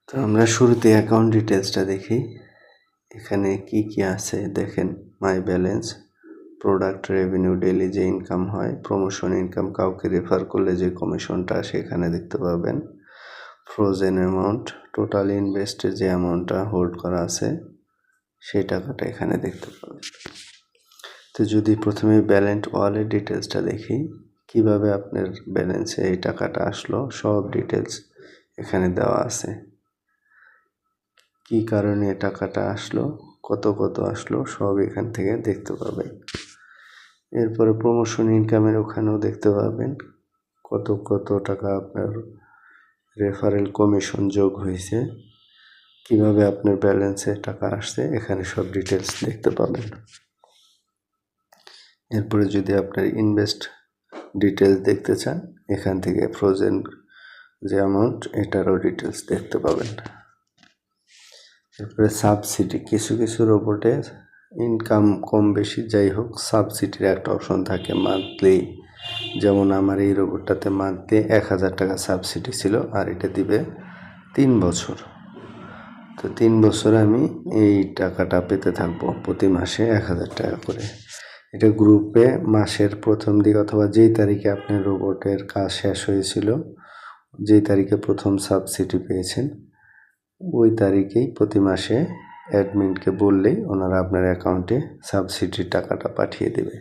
তো আমরা শুরুতে অ্যাকাউন্ট ডিটেলসটা দেখি। এখানে কি কি আছে দেখেন। মাই ব্যালেন্স, প্রোডাক্ট রেভিনিউ, ডেইলি যে ইনকাম হয়, প্রমোশন ইনকাম, কাউকে রেফার করলে যে কমিশনটা সেখানে দেখতে পাবেন। ফ্রোজেন অ্যামাউন্ট, টোটাল ইনভেস্টের যে অ্যামাউন্টটা হোল্ড করা আছে সেই টাকাটা এখানে দেখতে পাবেন। তো যদি প্রথমে ব্যালেন্স ওয়ালেট ডিটেলসটা দেখি, কিভাবে আপনার ব্যালেন্সে এই টাকাটা আসলো সব ডিটেলস এখানে দেওয়া আছে। কি কারণে টাকাটা আসলো, কত আসলো সব এখান থেকে দেখতে পাবেন। এরপরে প্রমোশন ইনকামের ওখানেও দেখতে পাবেন কত টাকা আপনার রেফারেল কমিশন যোগ হয়েছে, কিভাবে আপনার ব্যালেন্সে টাকা আসছে এখানে সব ডিটেলস দেখতে পাবেন। এরপরে যদি আপনার ইনভেস্ট ডিটেলস দেখতে চান, এখান থেকে ফ্রোজেন যে অ্যামাউন্ট এটারও ডিটেলস দেখতে পাবেন। এরপরে সাবসিডি, কিছু রোবটে ইনকাম কম বেশি যাই হোক সাবসিডির একটা অপশন থাকে মান্থলি। যেমন আমার এই রোবটটাতে মান্থলি 1000 টাকা সাবসিডি ছিল, আর এটা দিবে 3 বছর। তো 3 বছরে আমি এই টাকাটা পেতে থাকবো প্রতি মাসে 1000 টাকা করে। এটা গ্রুপে মাসের প্রথম দিক অথবা যেই তারিখে আপনার রোবটের কাজ শেষ হয়েছিল, যেই তারিখে প্রথম সাবসিডি পেয়েছেন ওই তারিখেই প্রতি মাসে অ্যাডমিনকে বললেই ওনারা আপনার অ্যাকাউন্টে সাবসিডির টাকাটা পাঠিয়ে দেবে।